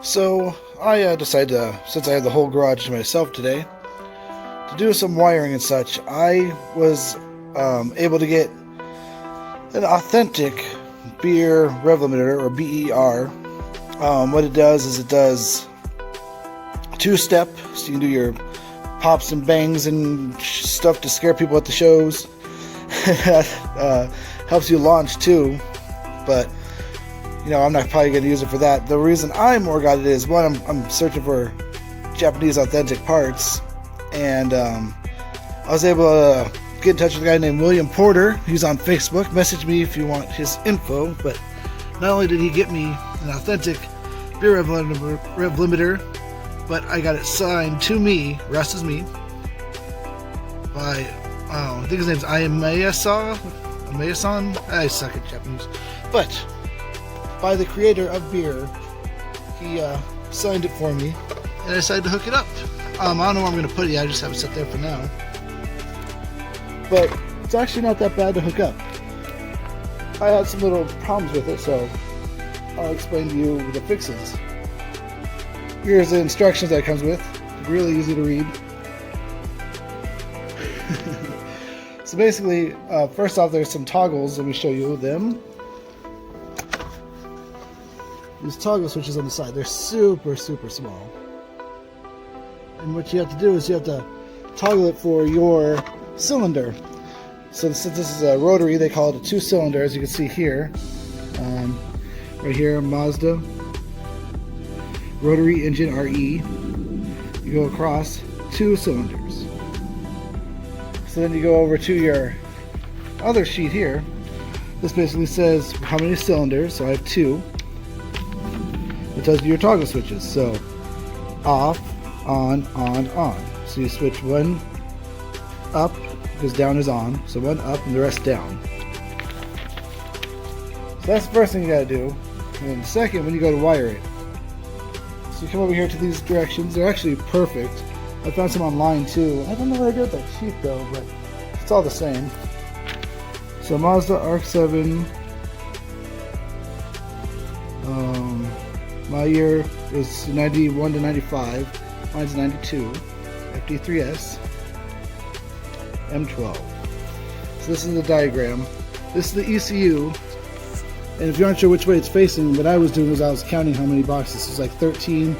So I decided since I had the whole garage to myself today, to do some wiring and such. I was able to get an authentic beer rev limiter, or BER. What it does is it does two-step, so you can do your pops and bangs and stuff to scare people at the shows. Helps you launch too, but you know, I'm not probably going to use it for that. The reason I more got it is, one, I'm searching for Japanese authentic parts, and I was able to get in touch with a guy named William Porter. He's on Facebook. Message me if you want his info. But not only did he get me an authentic beer rev limiter, but I got it signed to me, rest is me, by, I think his name's Amayasan. I suck at Japanese. But by the creator of beer. He signed it for me, and I decided to hook it up. I don't know where I'm going to put it yet. I just have it set there for now. But it's actually not that bad to hook up. I had some little problems with it, so I'll explain to you the fixes. Here's the instructions that it comes with. Really easy to read. So basically, first off, there's some toggles. Let me show you them. These toggle switches on the side, they're super small. And what you have to do is you have to toggle it for your cylinder. So since this is a rotary, they call it a two-cylinder, as you can see here. Right here, Mazda. Rotary engine RE. You go across 2 cylinders. So then you go over to your other sheet here. This basically says how many cylinders, so I have 2. It tells you your toggle switches, so off, on, on. So you switch one up, because down is on, so one up and the rest down. So that's the first thing you gotta do. And then second, when you go to wire it, so you come over here to these directions. They're actually perfect. I found some online too. I don't know where I got that sheet though, but it's all the same. So Mazda rx7. My year is 91 to 95. Mine's 92. Fd3s. M12. So this is the diagram. This is the ECU. And if you aren't sure which way it's facing, what I was doing was I was counting how many boxes. This was like 13.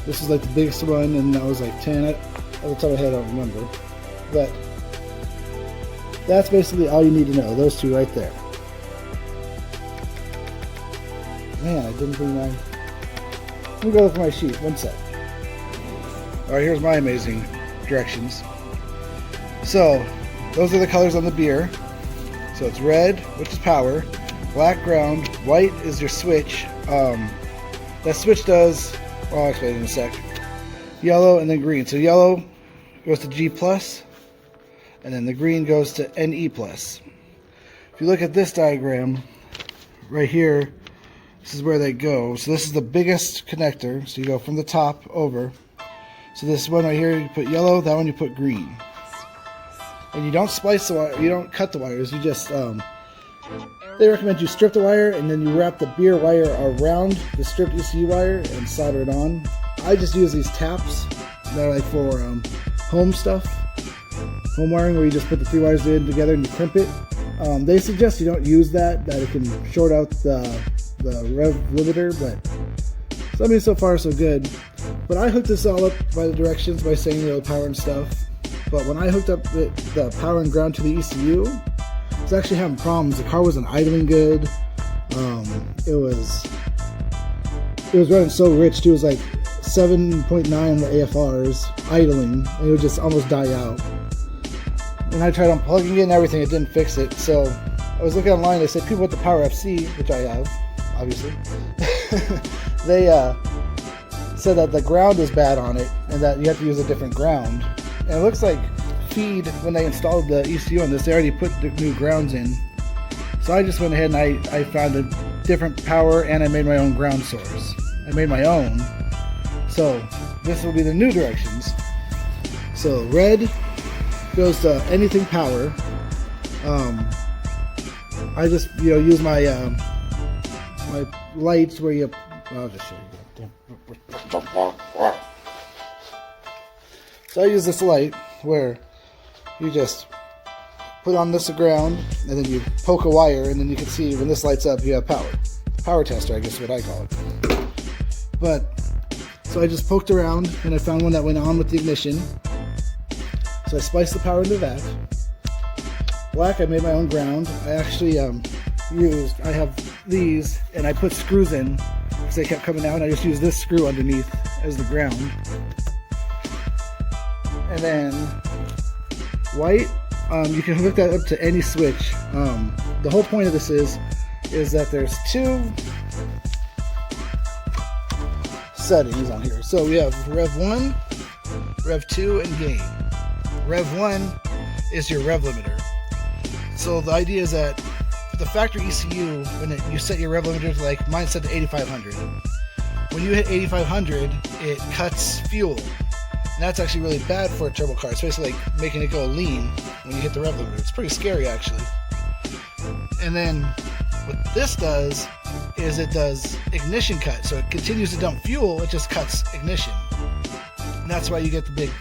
This was like the biggest one, and that was like 10. At the top of my head, I don't remember. But that's basically all you need to know. Those two right there. Man, I didn't bring my... Let me go look at my sheet. One sec. Alright, here's my amazing directions. So, those are the colors on the beer. So it's red, which is power. Black ground. White is your switch. That switch does... Well, I'll explain in a sec. Yellow and then green. So yellow goes to G+, and then the green goes to NE+. If you look at this diagram, right here, this is where they go. So this is the biggest connector. So you go from the top over. So this one right here, you put yellow. That one you put green. And you don't splice the wire. You don't cut the wires. You just they recommend you strip the wire and then you wrap the beer wire around the stripped ECU wire and solder it on. I just use these taps. They're like for home stuff, home wiring, where you just put the 3 wires in together and you crimp it. They suggest you don't use that it can short out the rev limiter, but I mean, so far so good. But I hooked this all up by the directions by saying the power and stuff. But when I hooked up the power and ground to the ECU, I was actually having problems. The car wasn't idling good. It was running so rich too. It was like 7.9 on the AFRs idling, and it would just almost die out. And I tried unplugging it and everything, it didn't fix it. So I was looking online, they said people with the Power FC, which I have, obviously, they said that the ground is bad on it and that you have to use a different ground. And it looks like Feed, when they installed the ECU on this, they already put the new grounds in. So I just went ahead and I found a different power, and I made my own ground source. I made my own. So this will be the new directions. So red goes to anything power. I just use my my lights where you. I'll just show you. So I use this light where you just put on this ground and then you poke a wire and then you can see when this lights up you have power. Power tester, I guess is what I call it. But so I just poked around and I found one that went on with the ignition. So I spliced the power into that. Black, I made my own ground. I actually I have these and I put screws in because they kept coming out, and I just used this screw underneath as the ground. And then white, you can hook that up to any switch. The whole point of this is that there's two settings on here. So we have Rev 1, Rev 2, and gain. Rev 1 is your rev limiter. So the idea is that the factory ECU, when you set your rev limiter to, like mine set to 8500. When you hit 8500, it cuts fuel. And that's actually really bad for a turbo car. It's basically like making it go lean when you hit the rev limiter. It's pretty scary actually. And then what this does is it does ignition cut. So it continues to dump fuel, it just cuts ignition. And that's why you get the big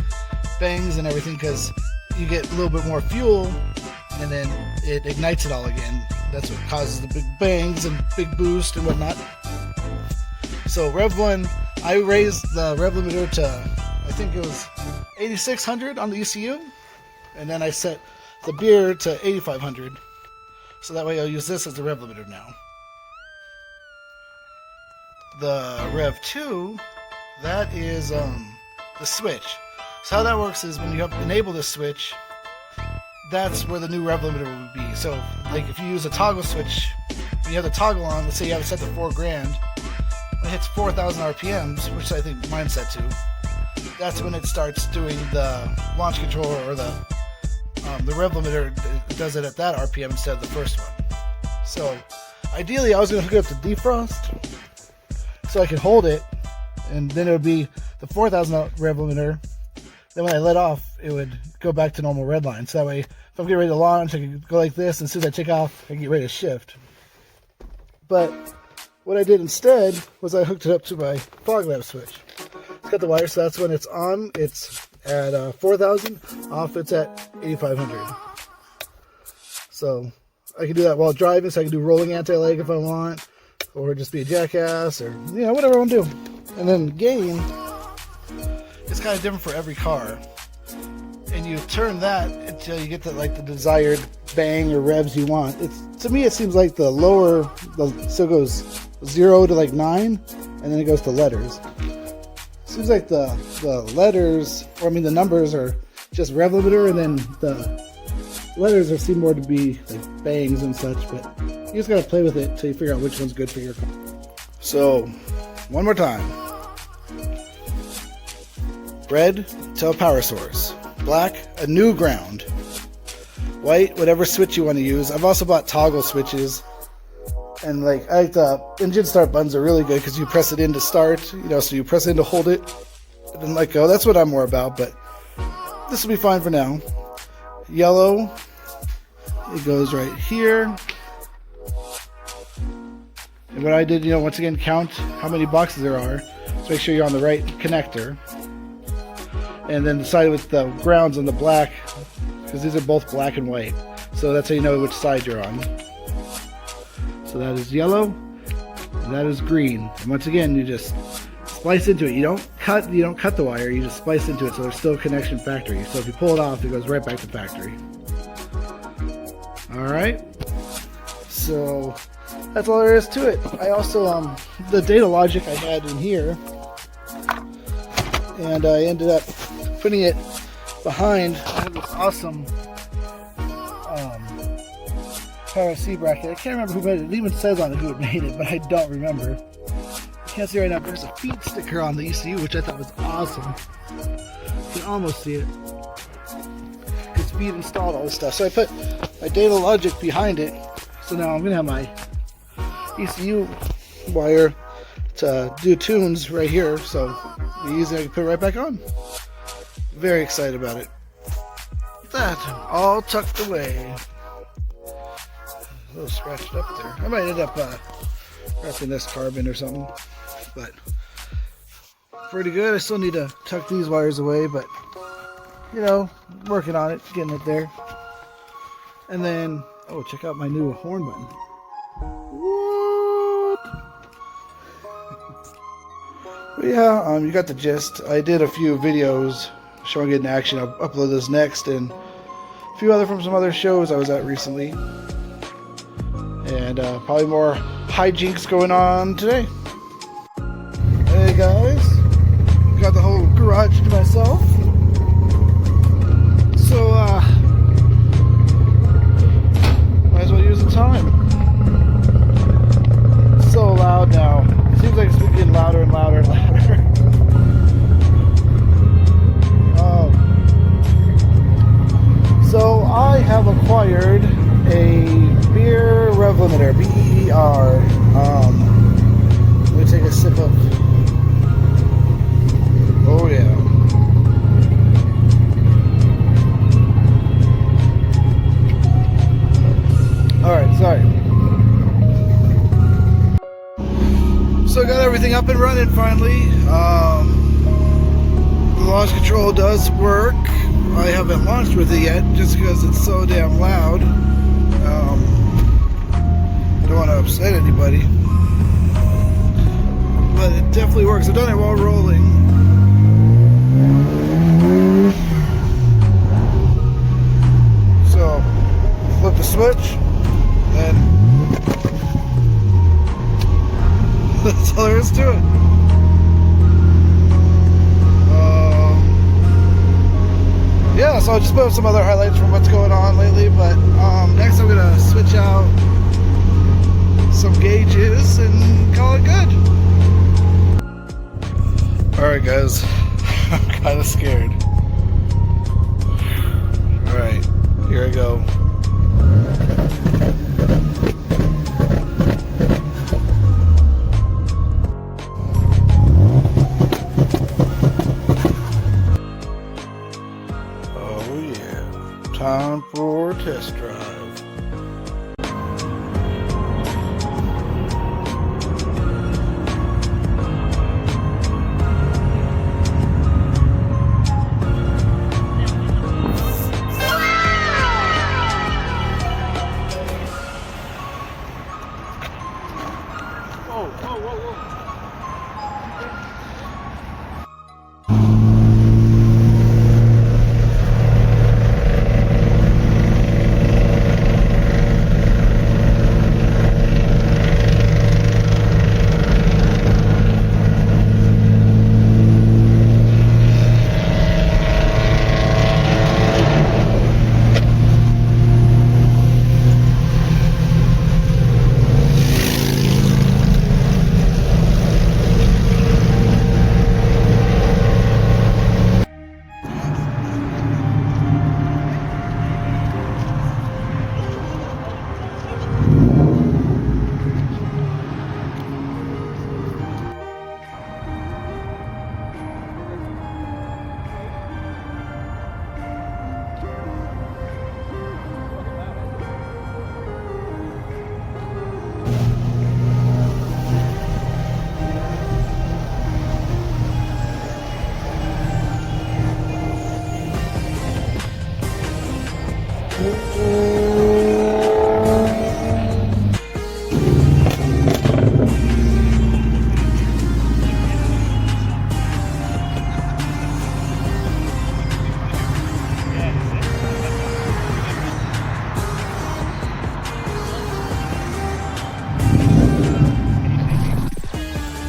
bangs and everything, because you get a little bit more fuel and then it ignites it all again. That's what causes the big bangs and big boost and whatnot. So Rev 1, I raised the rev limiter to, I think it was 8600 on the ECU, and then I set the beer to 8500. So that way I'll use this as the rev limiter now. The Rev 2, that is the switch. So how that works is when you enable this switch, that's where the new rev limiter would be. So like if you use a toggle switch, when you have the toggle on, let's say you have it set to 4 grand, when it hits 4,000 RPMs, which I think mine's set to, that's when it starts doing the launch controller, or the rev limiter does it at that RPM instead of the first one. So ideally I was going to hook it up to defrost so I could hold it, and then it would be the 4,000 rev limiter. Then when I let off, it would go back to normal red line. So that way, if I'm getting ready to launch, I can go like this, and as soon as I take off, I can get ready to shift. But what I did instead was I hooked it up to my fog lamp switch. It's got the wire, so that's when it's on, it's at 4,000, off it's at 8,500. So I can do that while driving, so I can do rolling anti-lag if I want, or just be a jackass, or whatever I want to do. And then gain, it's kind of different for every car, and you turn that until you get the desired bang or revs you want. To me it seems like the lower, so it goes 0 to 9, and then it goes to letters. Seems like the letters, or I mean the numbers, are just rev limiter, and then the letters seem more to be like bangs and such. But you just gotta play with it till you figure out which one's good for your car. So one more time. Red, tell power source. Black, a new ground. White, whatever switch you want to use. I've also bought toggle switches. And I like the engine start buttons are really good because you press it in to start, so you press it in to hold it and then let go. That's what I'm more about, but this will be fine for now. Yellow, it goes right here. And what I did, once again, count how many boxes there are. So make sure you're on the right connector. And then decide with the grounds on the black, because these are both black and white. So that's how you know which side you're on. So that is yellow, and that is green. And once again, you just splice into it. You don't cut the wire, you just splice into it, so there's still a connection factory. So if you pull it off, it goes right back to factory. Alright, so that's all there is to it. I also, the data logic I had in here, and I ended up putting it behind. I have this awesome Power FC bracket. I can't remember who made it. It even says on it who made it, but I don't remember. You can't see right now, but there's a feed sticker on the ECU, which I thought was awesome. You can almost see it. It's feed installed, all this stuff. So I put my data logic behind it. So now I'm going to have my ECU wire to do tunes right here. So easy, I can put it right back on. Very excited about it. That all tucked away. A little scratched up there. I might end up wrapping this carbon or something, but pretty good. I still need to tuck these wires away, but you know, working on it, getting it there. And then, oh, check out my new horn button. What? But yeah, you got the gist. I did a few videos showing it in action. I'll upload this next, and a few other from some other shows I was at recently. And probably more hijinks going on today. Hey guys, got the whole garage to myself. So, might as well use the time. It's so loud now. Seems like it's been getting louder and louder and louder. So I have acquired a beer rev limiter, BER. Let me take a sip of. Oh yeah. Alright, sorry. So I got everything up and running finally. The launch control does work. I haven't launched with it yet just because it's so damn loud. I don't want to upset anybody. But it definitely works. I've done it while rolling. So, flip the switch. And that's all there is to it. Yeah, so I'll just put up some other highlights from what's going on lately, but next I'm going to switch out some gauges and call it good. Alright guys, I'm kind of scared. Alright, here I go. Time for a test drive. Whoa, whoa, whoa, whoa.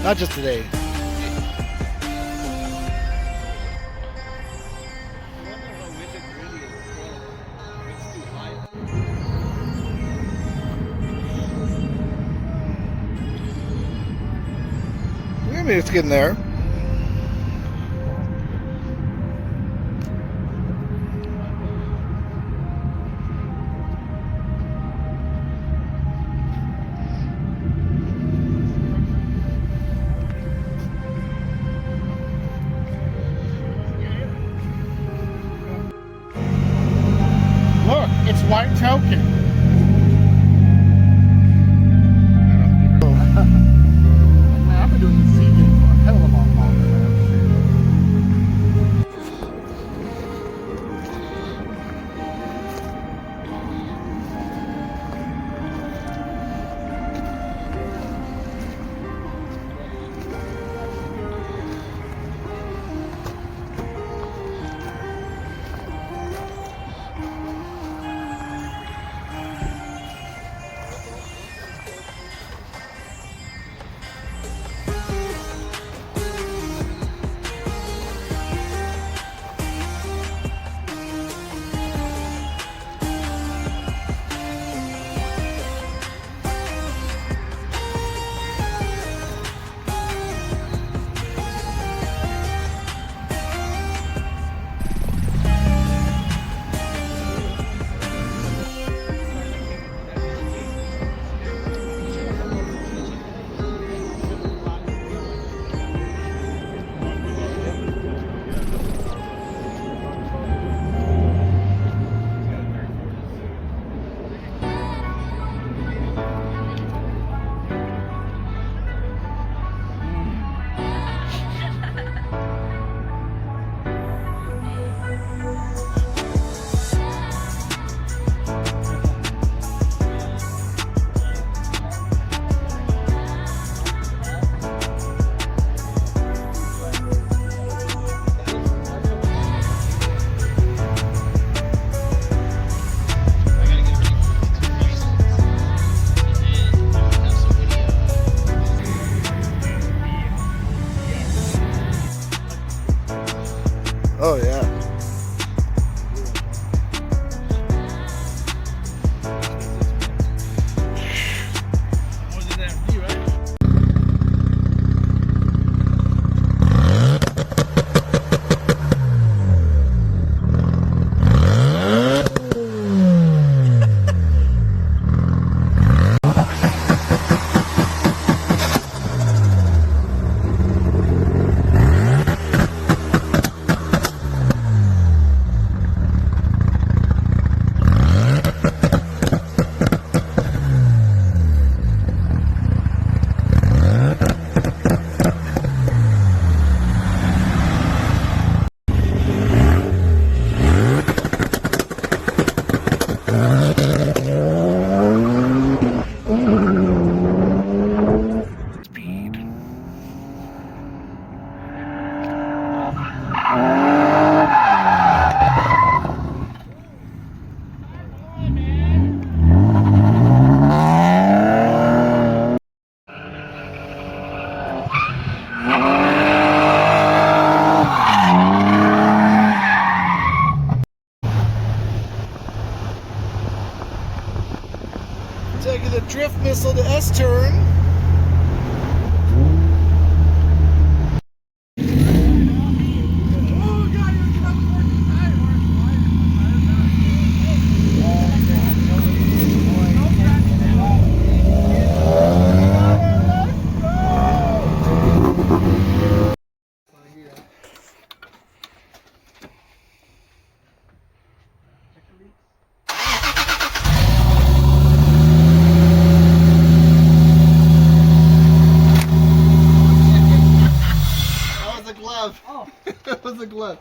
Not just today. Maybe it's getting there. Look, it's white token. Man, I've been doing this season for a hell of a lot longer, man. Oh yeah. More than that, you, right? Speed. Taking the drift missile to S-turn. That was a glove. Oh. That was a glove.